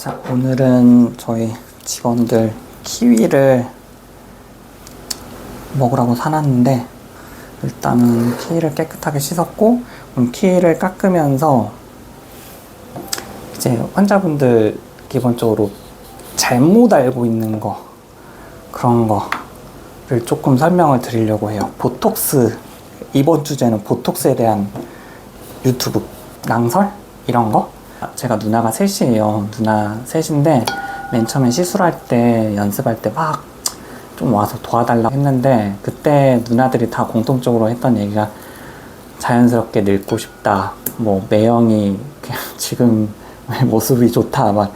자, 오늘은 저희 직원들 키위를 먹으라고 사놨는데, 일단은 키위를 깨끗하게 씻었고, 키위를 깎으면서 이제 환자분들 기본적으로 잘못 알고 있는 거, 그런 거를 조금 설명을 드리려고 해요. 보톡스, 이번 주제는 보톡스에 대한 유튜브 낭설? 이런 거? 제가 누나가 셋이에요. 누나 셋인데 맨 처음에 시술할 때 연습할 때 막 좀 와서 도와달라고 했는데, 그때 누나들이 다 공통적으로 했던 얘기가 자연스럽게 늙고 싶다, 뭐 매형이 그냥 지금 모습이 좋다, 막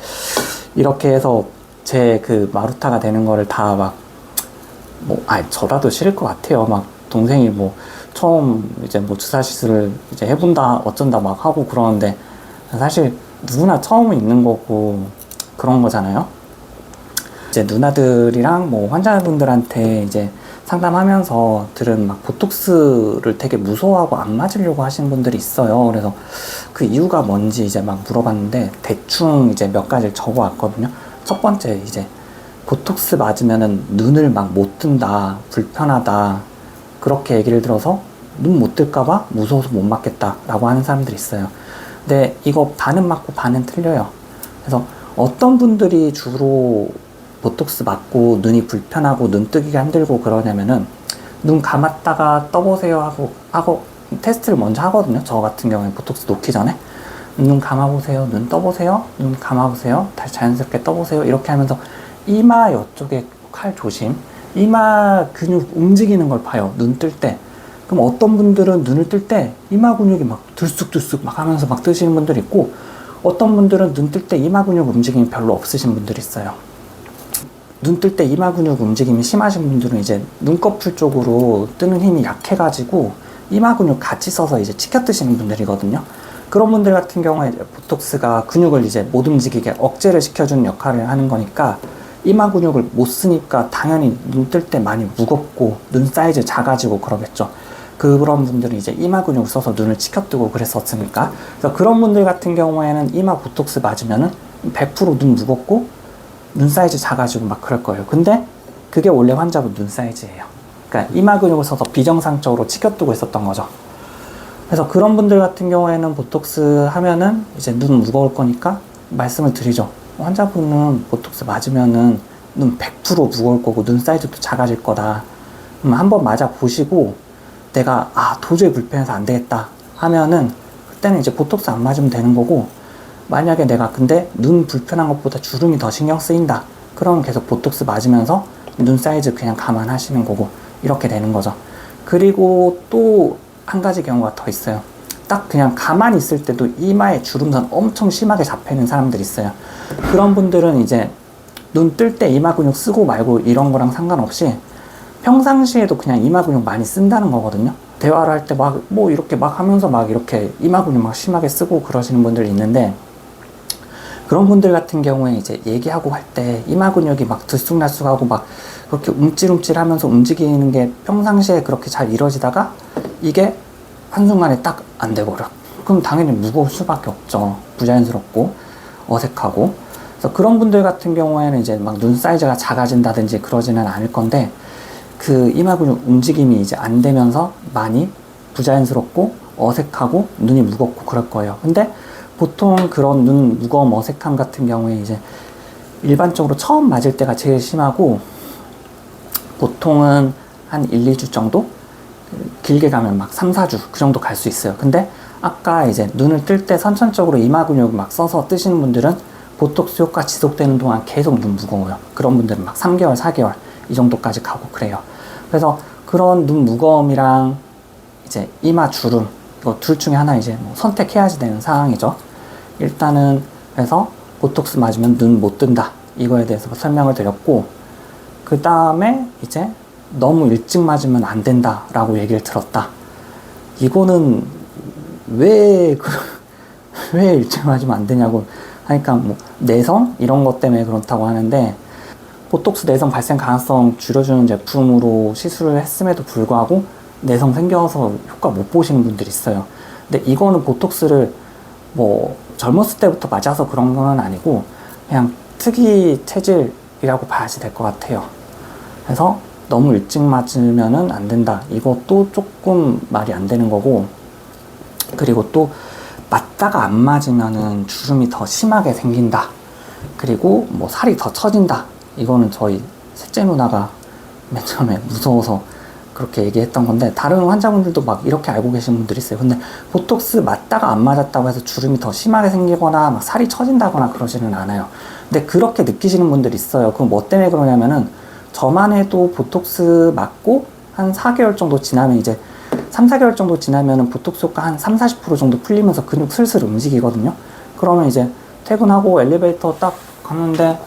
이렇게 해서 제 그 마루타가 되는 거를 다 막 저라도 싫을 것 같아요. 막 동생이 뭐 처음 이제 뭐 주사 시술을 이제 해본다 어쩐다 막 하고 그러는데, 사실 누구나 처음은 있는 거고 그런 거잖아요. 이제 누나들이랑 뭐 환자분들한테 이제 상담하면서 들은 막 보톡스를 되게 무서워하고 안 맞으려고 하시는 분들이 있어요. 그래서 그 이유가 뭔지 이제 막 물어봤는데, 대충 이제 몇 가지를 적어 왔거든요. 첫 번째, 이제 보톡스 맞으면은 눈을 막 못 뜬다, 불편하다, 그렇게 얘기를 들어서 눈 못 뜰까봐 무서워서 못 맞겠다 라고 하는 사람들이 있어요. 근데 이거 반은 맞고 반은 틀려요. 그래서 어떤 분들이 주로 보톡스 맞고 눈이 불편하고 눈 뜨기가 힘들고 그러냐면은, 눈 감았다가 떠보세요 하고 테스트를 먼저 하거든요. 저 같은 경우에 보톡스 놓기 전에 눈 감아보세요, 눈 떠보세요, 눈 감아보세요, 다시 자연스럽게 떠보세요, 이렇게 하면서 이마 옆쪽에 칼 조심, 이마 근육 움직이는 걸 봐요, 눈 뜰 때. 그럼 어떤 분들은 눈을 뜰 때 이마 근육이 막 들쑥들쑥 막 하면서 막 뜨시는 분들이 있고, 어떤 분들은 눈 뜰 때 이마 근육 움직임이 별로 없으신 분들이 있어요. 눈 뜰 때 이마 근육 움직임이 심하신 분들은 이제 눈꺼풀 쪽으로 뜨는 힘이 약해가지고 이마 근육 같이 써서 이제 치켜 뜨시는 분들이거든요. 그런 분들 같은 경우에 보톡스가 근육을 이제 못 움직이게 억제를 시켜주는 역할을 하는 거니까, 이마 근육을 못 쓰니까 당연히 눈 뜰 때 많이 무겁고 눈 사이즈 작아지고 그러겠죠. 그런 분들은 이제 이마 근육을 써서 눈을 치켜뜨고 그랬었으니까. 그래서 그런 분들 같은 경우에는 이마 보톡스 맞으면은 100% 눈 무겁고 눈 사이즈 작아지고 막 그럴 거예요. 근데 그게 원래 환자분 눈 사이즈예요. 그러니까 이마 근육을 써서 비정상적으로 치켜뜨고 있었던 거죠. 그래서 그런 분들 같은 경우에는 보톡스 하면은 이제 눈 무거울 거니까 말씀을 드리죠. 환자분은 보톡스 맞으면은 눈 100% 무거울 거고 눈 사이즈도 작아질 거다. 그럼 한번 맞아 보시고 내가 도저히 불편해서 안 되겠다 하면은, 그때는 이제 보톡스 안 맞으면 되는 거고, 만약에 내가 근데 눈 불편한 것보다 주름이 더 신경 쓰인다, 그러면 계속 보톡스 맞으면서 눈 사이즈 그냥 감안하시는 거고, 이렇게 되는 거죠. 그리고 또 한 가지 경우가 더 있어요. 딱 그냥 가만히 있을 때도 이마에 주름선 엄청 심하게 잡혀있는 사람들이 있어요. 그런 분들은 이제 눈 뜰 때 이마 근육 쓰고 말고 이런 거랑 상관없이 평상시에도 그냥 이마 근육 많이 쓴다는 거거든요. 대화를 할 때 막 뭐 이렇게 막 하면서 막 이렇게 이마 근육 막 심하게 쓰고 그러시는 분들이 있는데, 그런 분들 같은 경우에 이제 얘기하고 할 때 이마 근육이 막 들쑥날쑥하고 막 그렇게 움찔움찔 하면서 움직이는 게 평상시에 그렇게 잘 이루어지다가 이게 한순간에 딱 안 돼버려. 그럼 당연히 무거울 수밖에 없죠. 부자연스럽고 어색하고. 그래서 그런 분들 같은 경우에는 이제 막 눈 사이즈가 작아진다든지 그러지는 않을 건데, 그 이마 근육 움직임이 이제 안 되면서 많이 부자연스럽고 어색하고 눈이 무겁고 그럴 거예요. 근데 보통 그런 눈 무거움 어색함 같은 경우에 이제 일반적으로 처음 맞을 때가 제일 심하고, 보통은 한 1, 2주 정도? 길게 가면 막 3, 4주 그 정도 갈 수 있어요. 근데 아까 이제 눈을 뜰 때 선천적으로 이마 근육 막 써서 뜨시는 분들은 보톡스 효과 지속되는 동안 계속 눈 무거워요. 그런 분들은 막 3개월, 4개월 이 정도까지 가고 그래요. 그래서 그런 눈 무거움이랑 이제 이마 주름, 이거 둘 중에 하나 이제 뭐 선택해야지 되는 상황이죠. 일단은 그래서 보톡스 맞으면 눈 못 뜬다, 이거에 대해서 설명을 드렸고, 그 다음에 이제 너무 일찍 맞으면 안 된다 라고 얘기를 들었다. 이거는 왜 일찍 맞으면 안 되냐고 하니까, 뭐 내성 이런 것 때문에 그렇다고 하는데, 보톡스 내성 발생 가능성 줄여주는 제품으로 시술을 했음에도 불구하고 내성 생겨서 효과 못 보시는 분들이 있어요. 근데 이거는 보톡스를 뭐 젊었을 때부터 맞아서 그런 건 아니고, 그냥 특이 체질이라고 봐야지 될 것 같아요. 그래서 너무 일찍 맞으면은 안 된다. 이것도 조금 말이 안 되는 거고, 그리고 또 맞다가 안 맞으면은 주름이 더 심하게 생긴다. 그리고 뭐 살이 더 처진다. 이거는 저희 셋째 누나가 맨 처음에 무서워서 그렇게 얘기했던 건데, 다른 환자분들도 막 이렇게 알고 계신 분들이 있어요. 근데 보톡스 맞다가 안 맞았다고 해서 주름이 더 심하게 생기거나 막 살이 처진다거나 그러지는 않아요. 근데 그렇게 느끼시는 분들이 있어요. 그럼 뭐 때문에 그러냐면은, 저만 해도 보톡스 맞고 한 4개월 정도 지나면, 이제 3, 4개월 정도 지나면은 보톡스 효과 한 3, 40% 정도 풀리면서 근육 슬슬 움직이거든요. 그러면 이제 퇴근하고 엘리베이터 딱 갔는데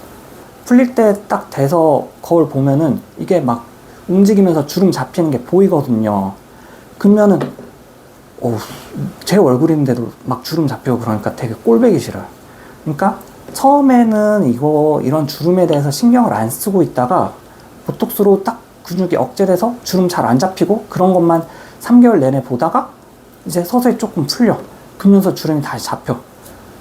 풀릴 때 딱 돼서 거울 보면은 이게 막 움직이면서 주름 잡히는 게 보이거든요. 그러면은 제 얼굴인데도 막 주름 잡히고 그러니까 되게 꼴보기 싫어요. 그러니까 처음에는 이런 주름에 대해서 신경을 안 쓰고 있다가 보톡스로 딱 근육이 억제돼서 주름 잘 안 잡히고 그런 것만 3개월 내내 보다가 이제 서서히 조금 풀려. 그러면서 주름이 다시 잡혀.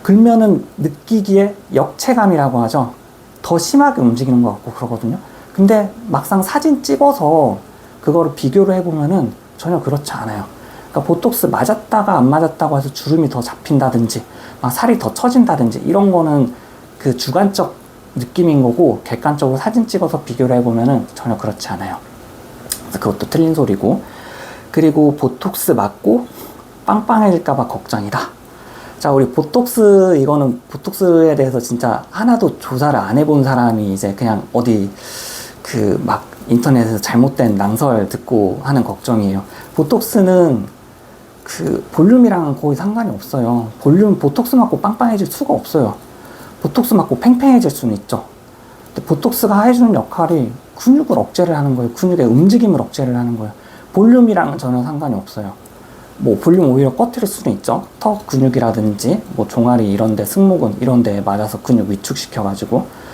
그러면은 느끼기에 역체감이라고 하죠. 더 심하게 움직이는 것 같고 그러거든요. 근데 막상 사진 찍어서 그거를 비교를 해보면은 전혀 그렇지 않아요. 그러니까 보톡스 맞았다가 안 맞았다고 해서 주름이 더 잡힌다든지 막 살이 더 처진다든지 이런 거는 그 주관적 느낌인 거고, 객관적으로 사진 찍어서 비교를 해보면은 전혀 그렇지 않아요. 그래서 그것도 틀린 소리고, 그리고 보톡스 맞고 빵빵해질까봐 걱정이다. 자, 우리 보톡스, 이거는 보톡스에 대해서 진짜 하나도 조사를 안 해본 사람이 이제 그냥 어디 막 인터넷에서 잘못된 낭설 듣고 하는 걱정이에요. 보톡스는 볼륨이랑 거의 상관이 없어요. 보톡스 맞고 빵빵해질 수가 없어요. 보톡스 맞고 팽팽해질 수는 있죠. 근데 보톡스가 해주는 역할이 근육을 억제를 하는 거예요. 근육의 움직임을 억제를 하는 거예요. 볼륨이랑은 전혀 상관이 없어요. 뭐 볼륨 오히려 꺼트릴 수는 있죠. 턱 근육이라든지 뭐 종아리 이런데, 승모근 이런데 맞아서 근육 위축시켜가지고.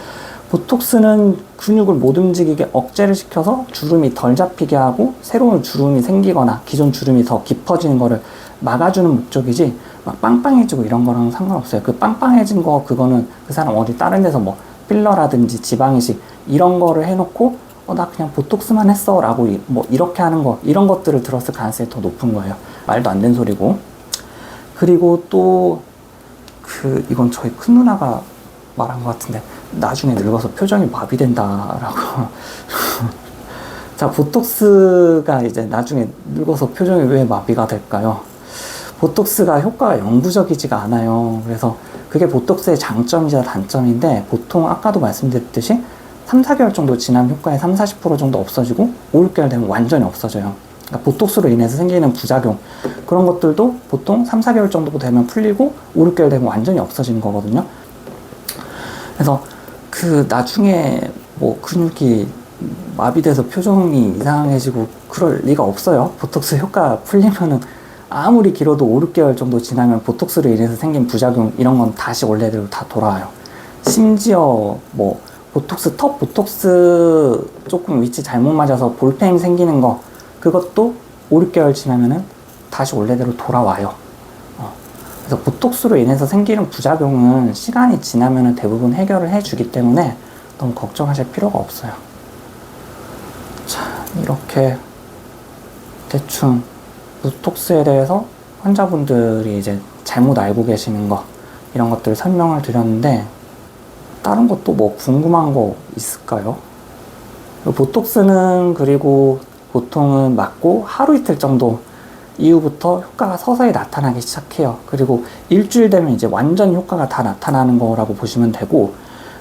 보톡스는 근육을 못 움직이게 억제를 시켜서 주름이 덜 잡히게 하고 새로운 주름이 생기거나 기존 주름이 더 깊어지는 거를 막아주는 목적이지, 막 빵빵해지고 이런 거랑 상관없어요. 그 빵빵해진 거, 그거는 그 사람 어디 다른 데서 뭐 필러라든지 지방이식 이런 거를 해놓고 나 그냥 보톡스만 했어 라고 뭐 이렇게 하는 거, 이런 것들을 들었을 가능성이 더 높은 거예요. 말도 안 되는 소리고. 그리고 또 이건 저희 큰 누나가 말한 것 같은데, 나중에 늙어서 표정이 마비된다라고. 자, 보톡스가 이제 나중에 늙어서 표정이 왜 마비가 될까요? 보톡스가 효과가 영구적이지가 않아요. 그래서 그게 보톡스의 장점이자 단점인데, 보통 아까도 말씀드렸듯이 3, 4개월 정도 지나면 효과의 3, 40% 정도 없어지고 5, 6개월 되면 완전히 없어져요. 그러니까 보톡스로 인해서 생기는 부작용, 그런 것들도 보통 3, 4개월 정도 되면 풀리고 5, 6개월 되면 완전히 없어지는 거거든요. 그래서 나중에 뭐 근육이 마비돼서 표정이 이상해지고 그럴 리가 없어요. 보톡스 효과 풀리면은 아무리 길어도 5, 6개월 정도 지나면 보톡스로 인해서 생긴 부작용 이런 건 다시 원래대로 다 돌아와요. 심지어 뭐 턱 보톡스 조금 위치 잘못 맞아서 볼펜 생기는 거, 그것도 5, 6개월 지나면은 다시 원래대로 돌아와요. 그래서 보톡스로 인해서 생기는 부작용은 시간이 지나면은 대부분 해결을 해주기 때문에 너무 걱정하실 필요가 없어요. 자, 이렇게 대충 보톡스에 대해서 환자분들이 이제 잘못 알고 계시는 거, 이런 것들 설명을 드렸는데, 다른 것도 뭐 궁금한 거 있을까요? 보톡스는 그리고 보통은 맞고 하루 이틀 정도 이후부터 효과가 서서히 나타나기 시작해요. 그리고 일주일 되면 이제 완전 효과가 다 나타나는 거라고 보시면 되고,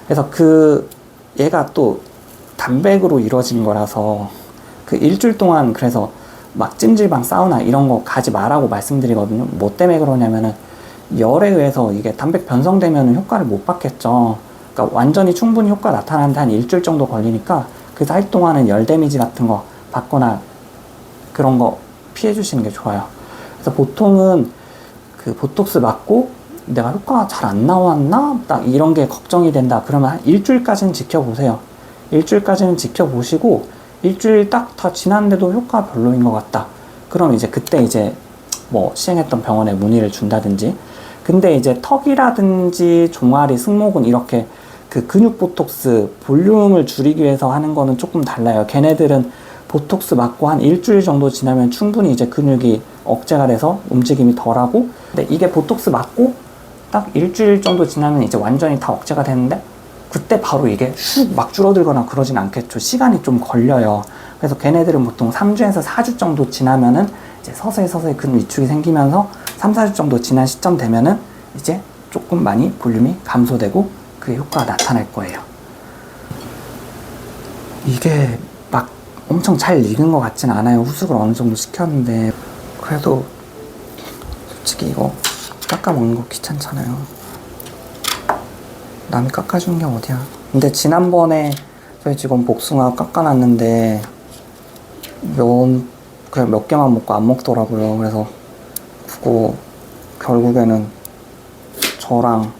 그래서 얘가 또 단백으로 이루어진 거라서 일주일 동안 그래서 막 찜질방, 사우나 이런 거 가지 말라고 말씀드리거든요. 뭐 때문에 그러냐면은 열에 의해서 이게 단백 변성되면 효과를 못 받겠죠. 그러니까 완전히 충분히 효과 나타나는데 한 일주일 정도 걸리니까 그 사이 동안은 열 데미지 같은 거 받거나 그런 거 피해 주시는 게 좋아요. 그래서 보통은 보톡스 맞고 내가 효과가 잘 안 나왔나? 딱 이런 게 걱정이 된다. 그러면 한 일주일까지는 지켜보세요. 일주일까지는 지켜보시고, 일주일 딱 다 지났는데도 효과가 별로인 것 같다. 그럼 이제 그때 이제 뭐 시행했던 병원에 문의를 준다든지. 근데 이제 턱이라든지 종아리, 승모근 이렇게 그 근육 보톡스 볼륨을 줄이기 위해서 하는 거는 조금 달라요. 걔네들은 보톡스 맞고 한 일주일 정도 지나면 충분히 이제 근육이 억제가 돼서 움직임이 덜하고, 근데 이게 보톡스 맞고 딱 일주일 정도 지나면 이제 완전히 다 억제가 되는데, 그때 바로 이게 슉 막 줄어들거나 그러진 않겠죠. 시간이 좀 걸려요. 그래서 걔네들은 보통 3주에서 4주 정도 지나면은 이제 서서히 근육 위축이 생기면서 3, 4주 정도 지난 시점 되면은 이제 조금 많이 볼륨이 감소되고 그 효과가 나타날 거예요. 이게 막 엄청 잘 익은 것 같진 않아요. 후숙을 어느 정도 시켰는데. 그래도 솔직히 이거 깎아 먹는 거 귀찮잖아요. 남이 깎아주는 게 어디야. 근데 지난번에 저희 직원 복숭아 깎아놨는데 그냥 몇 개만 먹고 안 먹더라고요. 그래서 그거 결국에는 저랑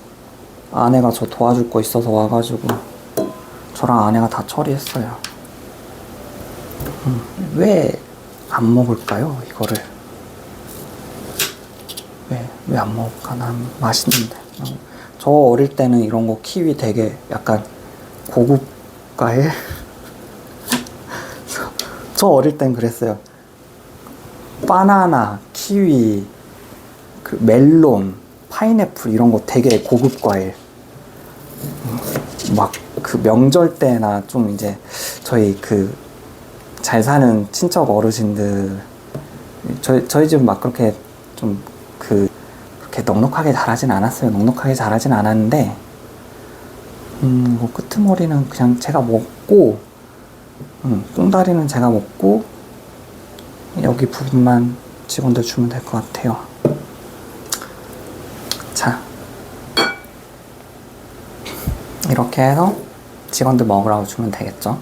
아내가 저 도와줄 거 있어서 와가지고 저랑 아내가 다 처리했어요. 왜 안 먹을까요? 이거를 왜 안 먹을까? 난 맛있는데. 저 어릴 때는 이런 거 키위 되게 약간 고급 과일? 저 어릴 땐 그랬어요. 바나나, 키위, 그 멜론, 파인애플 이런 거 되게 고급 과일. 막 그 명절 때나 좀 이제 저희 그 잘 사는 친척 어르신들, 저희 집은 막 그렇게 좀 그렇게 넉넉하게 자라진 않았어요. 넉넉하게 자라진 않았는데, 뭐 끄트머리는 그냥 제가 먹고, 꽁다리는 제가 먹고, 여기 부분만 직원들 주면 될 것 같아요. 자, 이렇게 해서 직원들 먹으라고 주면 되겠죠.